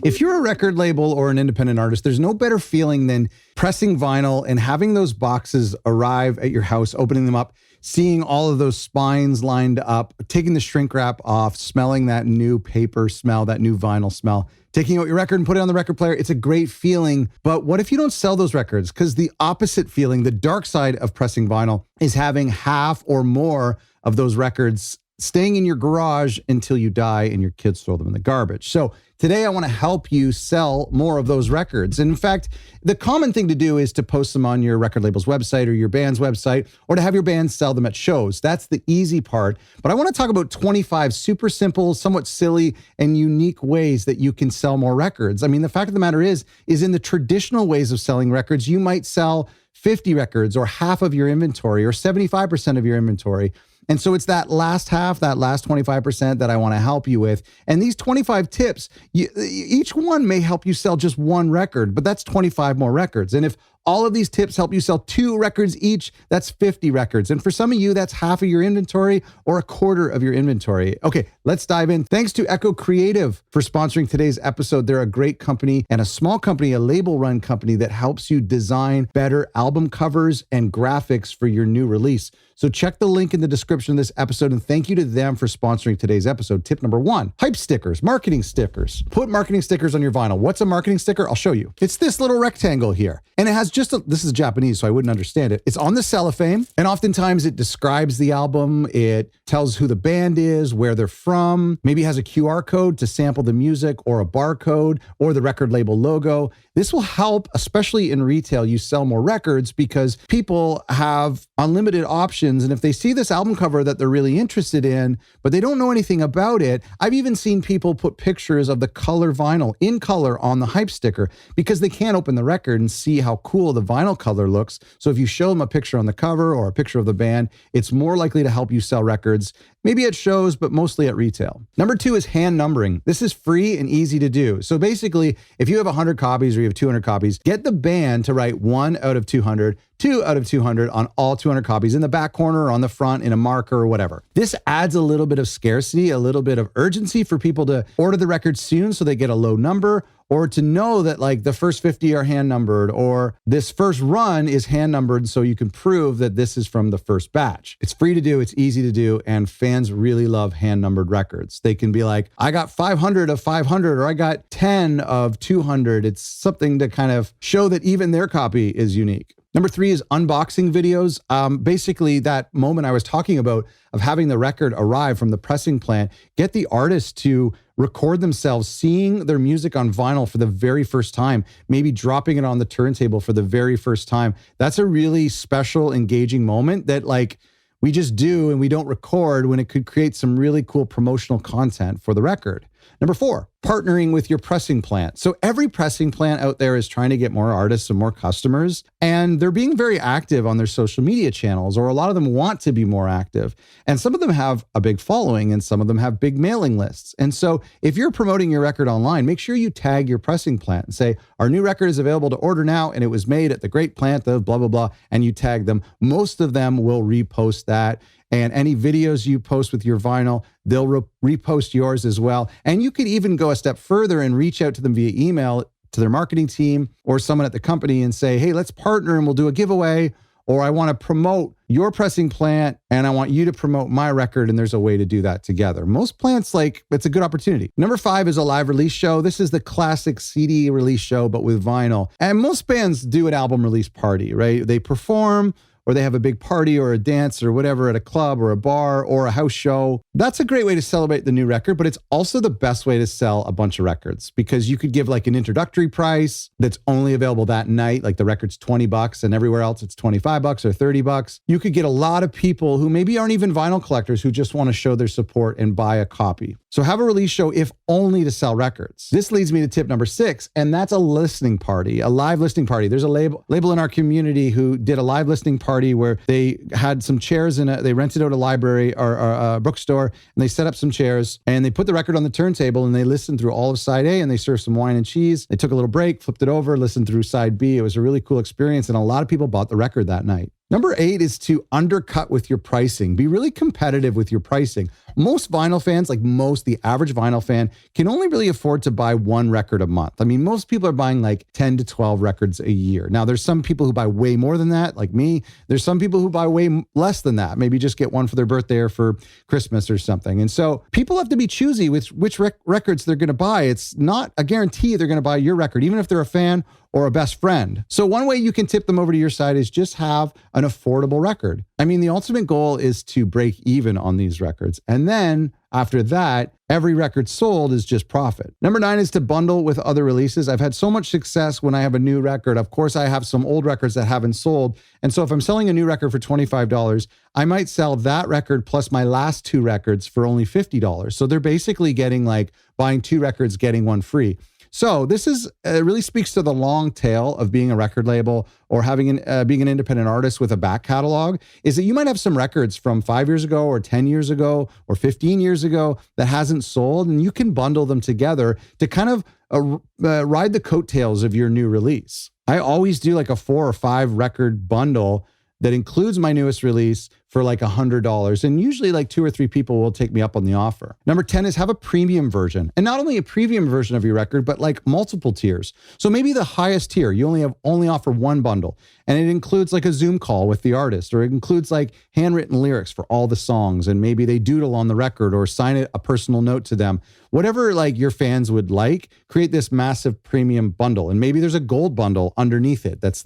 If you're a record label or an independent artist, there's no better feeling than pressing vinyl and having those boxes arrive at your house, opening them up, seeing all of those spines lined up, taking the shrink wrap off, smelling that new paper smell, that new vinyl smell, taking out your record and put it on the record player. It's a great feeling. But what if you don't sell those records? Because the opposite feeling, the dark side of pressing vinyl, is having half or more of those records staying in your garage until you die and your kids throw them in the garbage. So today I want to help you sell more of those records. And in fact, the common thing to do is to post them on your record label's website or your band's website, or to have your band sell them at shows. That's the easy part. But I want to talk about 25 super simple, somewhat silly, and unique ways that you can sell more records. I mean, the fact of the matter is in the traditional ways of selling records, you might sell 50 records or half of your inventory or 75% of your inventory. And so it's that last half, that last 25% that I want to help you with. And these 25 tips, each one may help you sell just one record, but that's 25 more records. And if all of these tips help you sell 2 records each, that's 50 records. And for some of you, that's half of your inventory or a quarter of your inventory. Okay, let's dive in. Thanks to Echo Creative for sponsoring today's episode. They're a great company and a small company, a label-run company that helps you design better album covers and graphics for your new release. So check the link in the description of this episode, and thank you to them for sponsoring today's episode. Tip number 1, hype stickers, marketing stickers. Put marketing stickers on your vinyl. What's a marketing sticker? I'll show you. It's this little rectangle here, and it has this is Japanese, so I wouldn't understand it. It's on the cellophane, and oftentimes it describes the album. It tells who the band is, where they're from, maybe has a QR code to sample the music or a barcode or the record label logo. This will help, especially in retail, you sell more records because people have unlimited options. And if they see this album cover that they're really interested in, but they don't know anything about it, I've even seen people put pictures of the color vinyl in color on the hype sticker because they can't open the record and see how cool the vinyl color looks. So if you show them a picture on the cover or a picture of the band, it's more likely to help you sell records, maybe at shows, but mostly at retail. Number 2 is hand numbering. This is free and easy to do. So basically, if you have 100 copies or you have 200 copies, get the band to write 1 out of 200, 2 out of 200 on all 200 copies in the back corner or on the front in a marker or whatever. This adds a little bit of scarcity, a little bit of urgency for people to order the record soon so they get a low number, or to know that like the first 50 are hand numbered, or this first run is hand numbered so you can prove that this is from the first batch. It's free to do, it's easy to do, and fans really love hand numbered records. They can be like, I got 500 of 500, or I got 10 of 200. It's something to kind of show that even their copy is unique. Number 3 is unboxing videos. Basically, that moment I was talking about of having the record arrive from the pressing plant, get the artist to record themselves seeing their music on vinyl for the very first time, maybe dropping it on the turntable for the very first time. That's a really special, engaging moment that like we just do and we don't record when it could create some really cool promotional content for the record. Number 4, partnering with your pressing plant. So every pressing plant out there is trying to get more artists and more customers, and they're being very active on their social media channels, or a lot of them want to be more active. And some of them have a big following and some of them have big mailing lists. And so if you're promoting your record online, make sure you tag your pressing plant and say, our new record is available to order now, and it was made at the great plant of blah, blah, blah, and you tag them. Most of them will repost that. And any videos you post with your vinyl, they'll repost yours as well. And you could even go a step further and reach out to them via email to their marketing team or someone at the company and say, hey, let's partner and we'll do a giveaway. Or I want to promote your pressing plant and I want you to promote my record. And there's a way to do that together. Most plants, it's a good opportunity. Number 5 is a live release show. This is the classic CD release show, but with vinyl. And most bands do an album release party, right? They perform, or they have a big party or a dance or whatever at a club or a bar or a house show. That's a great way to celebrate the new record, but it's also the best way to sell a bunch of records because you could give like an introductory price that's only available that night. Like the record's $20 and everywhere else it's $25 or $30. You could get a lot of people who maybe aren't even vinyl collectors who just want to show their support and buy a copy. So have a release show if only to sell records. This leads me to tip number 6, and that's a listening party, a live listening party. There's a label in our community who did a live listening party where they had some chairs they rented out a library or a bookstore, and they set up some chairs and they put the record on the turntable and they listened through all of side A and they served some wine and cheese. They took a little break, flipped it over, listened through side B. It was a really cool experience, and a lot of people bought the record that night. Number 8 is to undercut with your pricing. Be really competitive with your pricing. Most vinyl fans, the average vinyl fan, can only really afford to buy one record a month. I mean, most people are buying like 10 to 12 records a year. Now, there's some people who buy way more than that, like me. There's some people who buy way less than that, maybe just get one for their birthday or for Christmas or something. And so people have to be choosy with which records they're going to buy. It's not a guarantee they're going to buy your record, even if they're a fan or a best friend. So one way you can tip them over to your side is just have an affordable record. I mean, the ultimate goal is to break even on these records. And then after that, every record sold is just profit. Number 9 is to bundle with other releases. I've had so much success when I have a new record. Of course, I have some old records that haven't sold. And so if I'm selling a new record for $25, I might sell that record plus my last 2 records for only $50. So they're basically getting buying 2 records, getting one free. So this really speaks to the long tail of being a record label or being an independent artist with a back catalog, is that you might have some records from 5 years ago or 10 years ago or 15 years ago that hasn't sold, and you can bundle them together to kind of ride the coattails of your new release. I always do a 4 or 5 record bundle that includes my newest release for $100. And usually 2 or 3 people will take me up on the offer. Number 10 is have a premium version. And not only a premium version of your record, but multiple tiers. So maybe the highest tier, you only offer one bundle. And it includes a Zoom call with the artist, or it includes handwritten lyrics for all the songs. And maybe they doodle on the record or sign a personal note to them. Whatever your fans would create this massive premium bundle. And maybe there's a gold bundle underneath it that's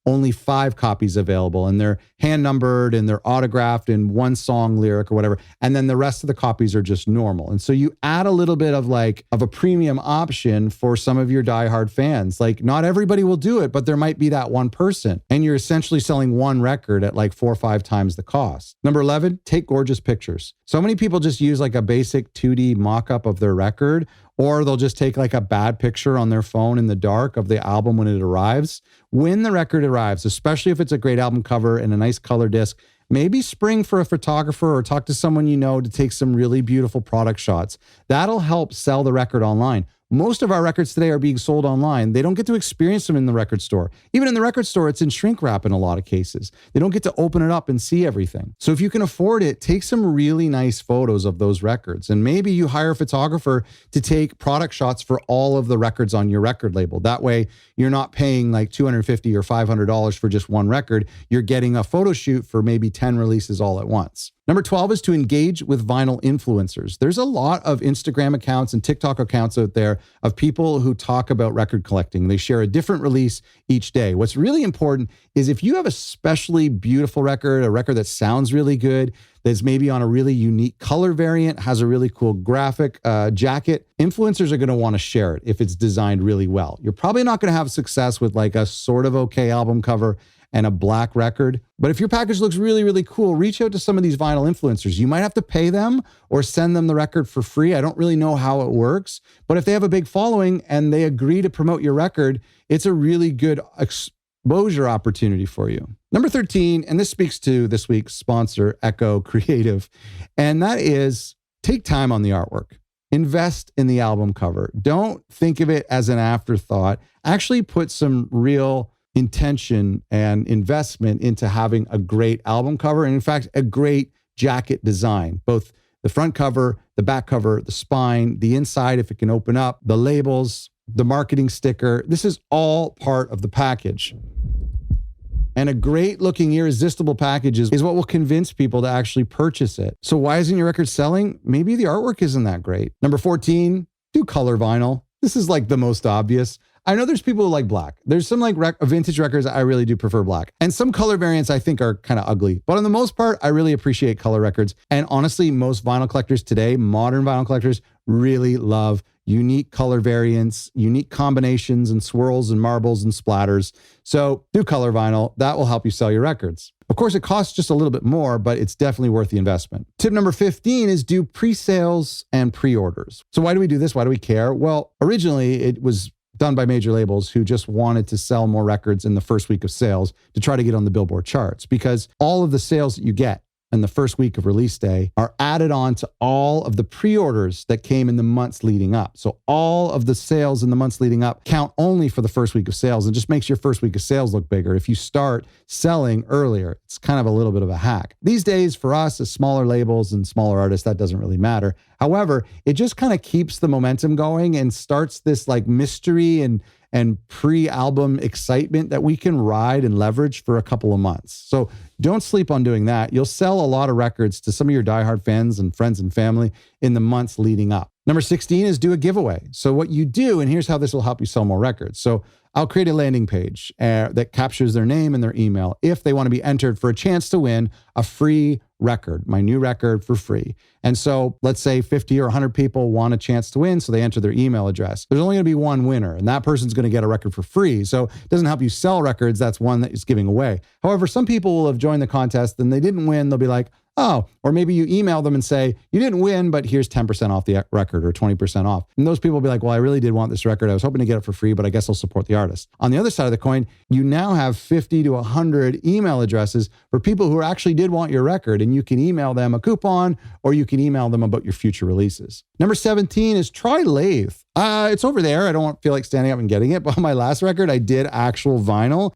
only 5 copies available, and they're hand numbered and they're autographed in one song lyric or whatever. And then the rest of the copies are just normal. And so you add a little bit of a premium option for some of your diehard fans. Not everybody will do it, but there might be that one person. And you're essentially selling one record at 4 or 5 times the cost. Number 11, take gorgeous pictures. So many people just use a basic 2D mock-up of their record, or they'll just take a bad picture on their phone in the dark of the album when it arrives. When the record arrives, especially if it's a great album cover and a nice color disc, maybe spring for a photographer or talk to someone you know to take some really beautiful product shots. That'll help sell the record online. Most of our records today are being sold online. They don't get to experience them in the record store. Even in the record store, it's in shrink wrap in a lot of cases. They don't get to open it up and see everything. So if you can afford it, take some really nice photos of those records. And maybe you hire a photographer to take product shots for all of the records on your record label. That way, you're not paying $250 or $500 for just one record. You're getting a photo shoot for maybe 10 releases all at once. Number 12 is to engage with vinyl influencers. There's a lot of Instagram accounts and TikTok accounts out there of people who talk about record collecting. They share a different release each day. What's really important is if you have a especially beautiful record, a record that sounds really good, that's maybe on a really unique color variant, has a really cool graphic jacket, influencers are going to want to share it if it's designed really well. You're probably not going to have success with a sort of okay album cover and a black record. But if your package looks really, really cool, reach out to some of these vinyl influencers. You might have to pay them or send them the record for free. I don't really know how it works. But if they have a big following and they agree to promote your record, it's a really good exposure opportunity for you. Number 13, and this speaks to this week's sponsor, Echo Creative, and that is take time on the artwork. Invest in the album cover. Don't think of it as an afterthought. Actually put some real intention and investment into having a great album cover, and in fact, a great jacket design. Both the front cover, the back cover, the spine, the inside, if it can open up, the labels, the marketing sticker. This is all part of the package. And a great looking irresistible package is what will convince people to actually purchase it. So why isn't your record selling? Maybe the artwork isn't that great. Number 14, do color vinyl. This is the most obvious. I know there's people who like black. There's some vintage records I really do prefer black. And some color variants I think are kind of ugly. But on the most part, I really appreciate color records. And honestly, most vinyl collectors today, modern vinyl collectors, really love unique color variants, unique combinations and swirls and marbles and splatters. So do color vinyl. That will help you sell your records. Of course, it costs just a little bit more, but it's definitely worth the investment. Tip number 15 is do pre-sales and pre-orders. So why do we do this? Why do we care? Well, originally it was done by major labels who just wanted to sell more records in the first week of sales to try to get on the Billboard charts, because all of the sales that you get and the first week of release day are added on to all of the pre-orders that came in the months leading up. So all of the sales in the months leading up count only for the first week of sales, and just makes your first week of sales look bigger if you start selling earlier. It's kind of a little bit of a hack. These days for us as smaller labels and smaller artists, that doesn't really matter. However, it just kind of keeps the momentum going and starts this like mystery and pre-album excitement that we can ride and leverage for a couple of months. So don't sleep on doing that. You'll sell a lot of records to some of your diehard fans and friends and family in the months leading up. Number 16 is do a giveaway. So what you do, and here's how this will help you sell more records. So I'll create a landing page that captures their name and their email if they want to be entered for a chance to win a free record, my new record for free. And so let's say 50 or 100 people want a chance to win, so they enter their email address. There's only going to be one winner, and that person's going to get a record for free. So it doesn't help you sell records. That's one that is giving away. However, some people will have joined the contest and they didn't win. They'll be like, oh, or maybe you email them and say, you didn't win, but here's 10% off the record or 20% off. And those people will be like, well, I really did want this record. I was hoping to get it for free, but I guess I'll support the artist. On the other side of the coin, you now have 50 to 100 email addresses for people who actually did want your record, and you can email them a coupon or you can email them about your future releases. Number 17 is try lathe. It's over there. I don't feel like standing up and getting it. But on my last record, I did actual vinyl.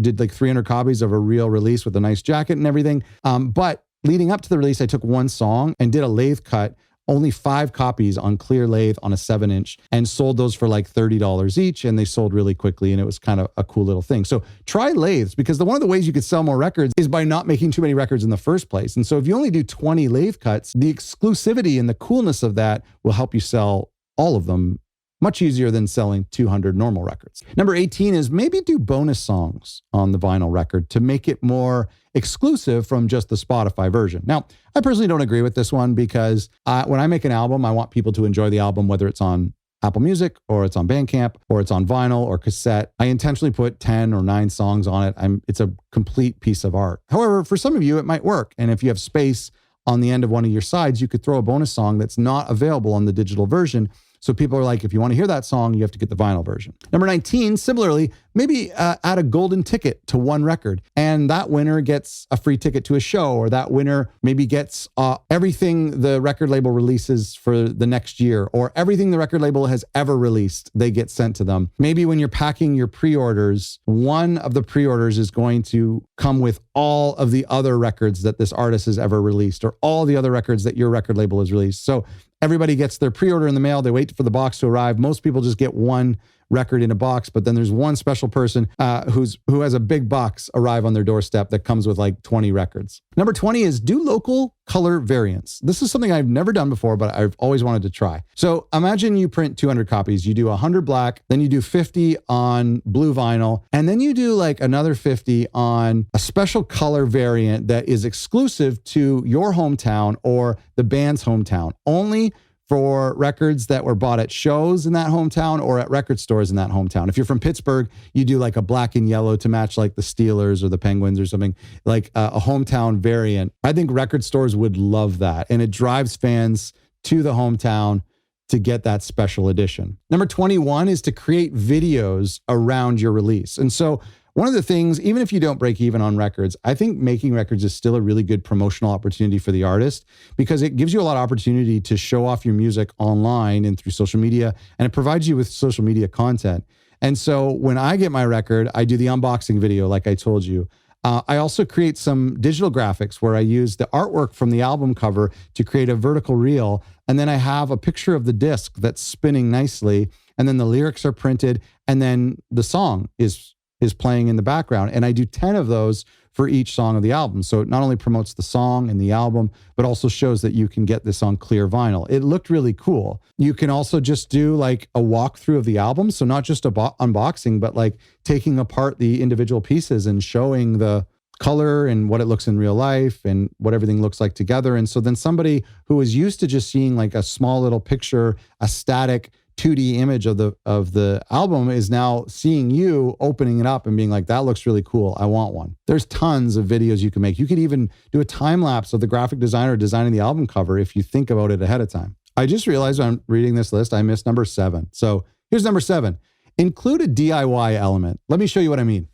Did like 300 copies of a real release with a nice jacket and everything. But leading up to the release, I took one song and did a lathe cut, only 5 copies on clear lathe on a 7-inch, and sold those for like $30 each. And they sold really quickly. And it was kind of a cool little thing. So try lathes, because one of the ways you could sell more records is by not making too many records in the first place. And so if you only do 20 lathe cuts, the exclusivity and the coolness of that will help you sell all of them much easier than selling 200 normal records. Number 18 is maybe do bonus songs on the vinyl record to make it more exclusive from just the Spotify version. Now, I personally don't agree with this one, because when I make an album, I want people to enjoy the album, whether it's on Apple Music or it's on Bandcamp or it's on vinyl or cassette. I intentionally put 10 or 9 songs on it. It's a complete piece of art. However, for some of you, it might work. And if you have space on the end of one of your sides, you could throw a bonus song that's not available on the digital version. So people are like, if you want to hear that song, you have to get the vinyl version. Number 19, similarly, maybe add a golden ticket to one record, and that winner gets a free ticket to a show, or that winner maybe gets everything the record label releases for the next year, or everything the record label has ever released, they get sent to them. Maybe when you're packing your pre-orders, one of the pre-orders is going to come with all of the other records that this artist has ever released, or all the other records that your record label has released. So everybody gets their pre-order in the mail. They wait for the box to arrive. Most people just get one record in a box, but then there's one special person who has a big box arrive on their doorstep that comes with like 20 records. Number 20 is do local color variants. This is something I've never done before, but I've always wanted to try. So imagine you print 200 copies, you do 100 black, then you do 50 on blue vinyl, and then you do like another 50 on a special color variant that is exclusive to your hometown or the band's hometown, only for records that were bought at shows in that hometown or at record stores in that hometown. If you're from Pittsburgh, you do like a black and yellow to match like the Steelers or the Penguins or something, like a hometown variant. I think record stores would love that. And it drives fans to the hometown to get that special edition. Number 21 is to create videos around your release. And so one of the things, even if you don't break even on records, I think making records is still a really good promotional opportunity for the artist, because it gives you a lot of opportunity to show off your music online and through social media, and it provides you with social media content. And so when I get my record, I do the unboxing video, like I told you. I also create some digital graphics where I use the artwork from the album cover to create a vertical reel. And then I have a picture of the disc that's spinning nicely. And then the lyrics are printed. And then the song is playing in the background. And I do 10 of those for each song of the album. So it not only promotes the song and the album, but also shows that you can get this on clear vinyl. It looked really cool. You can also just do like a walkthrough of the album. So not just a unboxing, but like taking apart the individual pieces and showing the color and what it looks in real life and what everything looks like together. And so then somebody who is used to just seeing like a small little picture, a static 2D image of the album, is now seeing you opening it up and being like, that looks really cool. I want one. There's tons of videos you can make. You could even do a time lapse of the graphic designer designing the album cover if you think about it ahead of time. I just realized when I'm reading this list, I missed number 7. So here's number 7. Include a DIY element. Let me show you what I mean.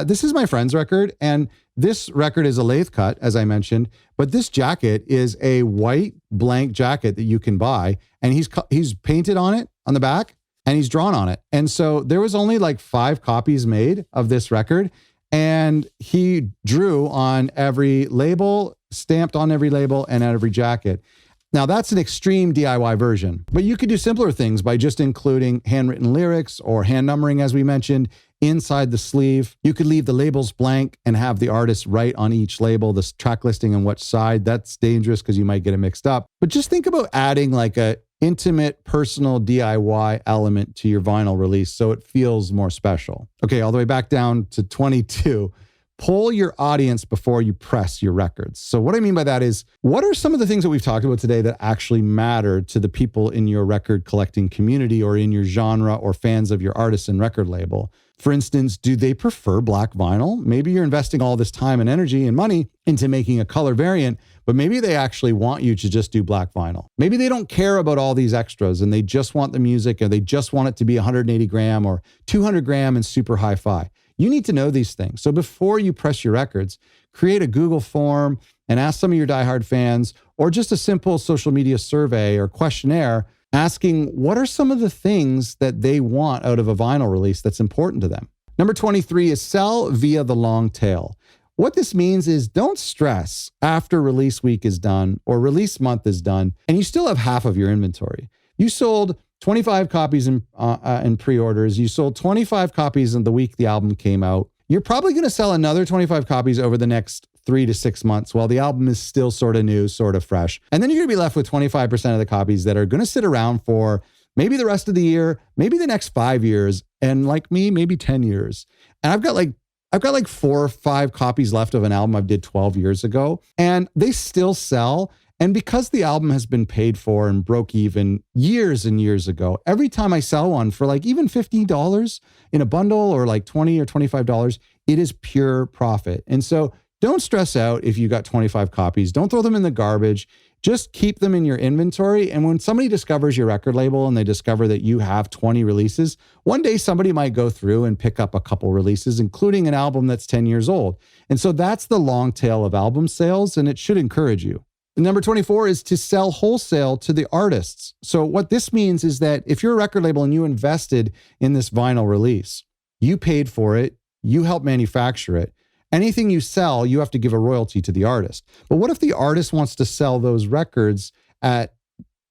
This is my friend's record, and this record is a lathe cut, as I mentioned, but this jacket is a white blank jacket that you can buy, and he's painted on it on the back, and he's drawn on it. And so there was only like 5 copies made of this record, and he drew on every label, stamped on every label, and every jacket. Now, that's an extreme DIY version, but you could do simpler things by just including handwritten lyrics or hand numbering, as we mentioned, inside the sleeve. You could leave the labels blank and have the artist write on each label the track listing and which side. That's dangerous because you might get it mixed up. But just think about adding like a intimate, personal DIY element to your vinyl release so it feels more special. Okay, all the way back down to 22. Poll your audience before you press your records. So what I mean by that is, what are some of the things that we've talked about today that actually matter to the people in your record collecting community or in your genre or fans of your artist and record label? For instance, do they prefer black vinyl? Maybe you're investing all this time and energy and money into making a color variant, but maybe they actually want you to just do black vinyl. Maybe they don't care about all these extras and they just want the music, and they just want it to be 180 gram or 200 gram and super hi-fi. You need to know these things. So before you press your records, create a Google form and ask some of your diehard fans, or just a simple social media survey or questionnaire asking what are some of the things that they want out of a vinyl release that's important to them. Number 23 is sell via the long tail. What this means is don't stress after release week is done or release month is done and you still have half of your inventory. You sold 25 copies in pre-orders. You sold 25 copies in the week the album came out. You're probably going to sell another 25 copies over the next 3 to 6 months while the album is still sort of new, sort of fresh. And then you're going to be left with 25% of the copies that are going to sit around for maybe the rest of the year, maybe the next 5 years, and like me, maybe 10 years. And I've got like 4 or 5 copies left of an album I did 12 years ago, and they still sell. And because the album has been paid for and broke even years and years ago, every time I sell one for like even $50 in a bundle or like $20 or $25, it is pure profit. And so don't stress out if you got 25 copies. Don't throw them in the garbage. Just keep them in your inventory. And when somebody discovers your record label and they discover that you have 20 releases, one day somebody might go through and pick up a couple releases, including an album that's 10 years old. And so that's the long tail of album sales, and it should encourage you. Number 24 is to sell wholesale to the artists. So what this means is that if you're a record label and you invested in this vinyl release, you paid for it, you helped manufacture it, anything you sell, you have to give a royalty to the artist. But what if the artist wants to sell those records at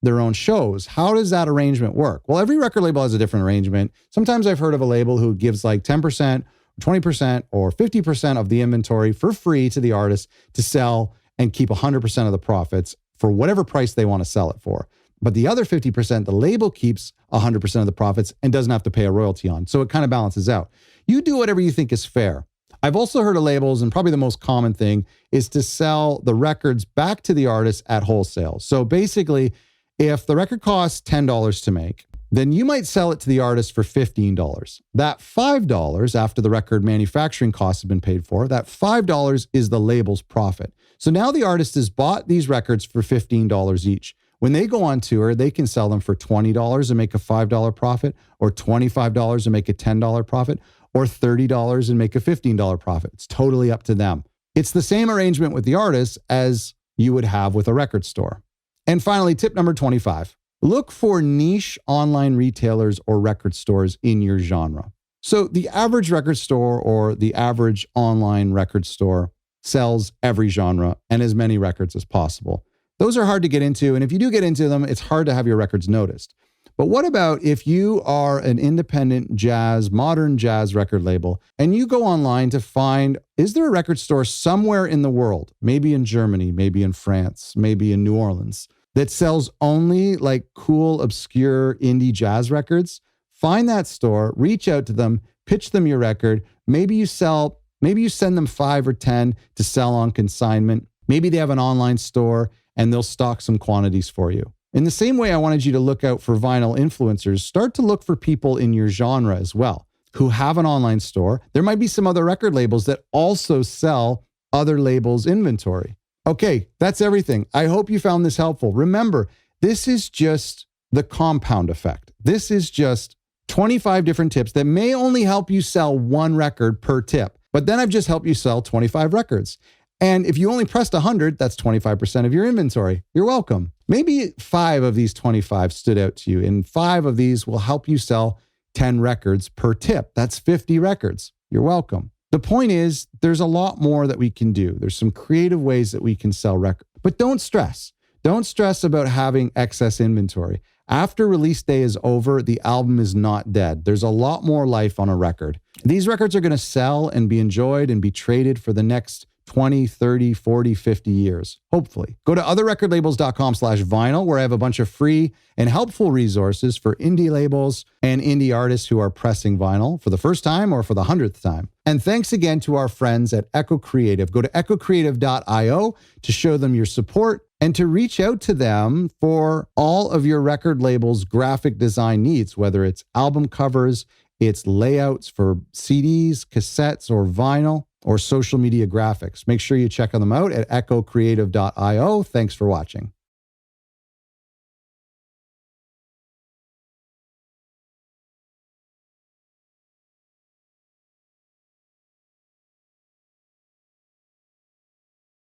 their own shows? How does that arrangement work? Well, every record label has a different arrangement. Sometimes I've heard of a label who gives like 10%, 20%, or 50% of the inventory for free to the artist to sell and keep 100% of the profits for whatever price they want to sell it for. But the other 50%, the label keeps 100% of the profits and doesn't have to pay a royalty on. So it kind of balances out. You do whatever you think is fair. I've also heard of labels, and probably the most common thing is to sell the records back to the artist at wholesale. So basically, if the record costs $10 to make, then you might sell it to the artist for $15. That $5, after the record manufacturing costs have been paid for, that $5 is the label's profit. So now the artist has bought these records for $15 each. When they go on tour, they can sell them for $20 and make a $5 profit, or $25 and make a $10 profit, or $30 and make a $15 profit. It's totally up to them. It's the same arrangement with the artist as you would have with a record store. And finally, tip number 25. Look for niche online retailers or record stores in your genre. So the average record store or the average online record store sells every genre and as many records as possible. Those are hard to get into, and if you do get into them, it's hard to have your records noticed. But what about if you are an independent jazz, modern jazz record label, and you go online to find, is there a record store somewhere in the world, maybe in Germany, maybe in France, maybe in New Orleans, that sells only like cool, obscure indie jazz records? Find that store, reach out to them, pitch them your record. Maybe you send them 5 or 10 to sell on consignment. Maybe they have an online store and they'll stock some quantities for you. In the same way, I wanted you to look out for vinyl influencers. Start to look for people in your genre as well who have an online store. There might be some other record labels that also sell other labels' inventory. Okay, that's everything. I hope you found this helpful. Remember, this is just the compound effect. This is just 25 different tips that may only help you sell one record per tip. But then I've just helped you sell 25 records. And if you only pressed 100, that's 25% of your inventory. You're welcome. Maybe 5 of these 25 stood out to you, and 5 of these will help you sell 10 records per tip. That's 50 records. You're welcome. The point is, there's a lot more that we can do. There's some creative ways that we can sell records. But don't stress. Don't stress about having excess inventory. After release day is over, the album is not dead. There's a lot more life on a record. These records are going to sell and be enjoyed and be traded for the next 20, 30, 40, 50 years, hopefully. Go to otherrecordlabels.com/vinyl, where I have a bunch of free and helpful resources for indie labels and indie artists who are pressing vinyl for the first time or for the 100th time. And thanks again to our friends at Echo Creative. Go to echocreative.io to show them your support and to reach out to them for all of your record label's graphic design needs, whether it's album covers, it's layouts for CDs, cassettes, or vinyl, or social media graphics. Make sure you check them out at echocreative.io. Thanks for watching.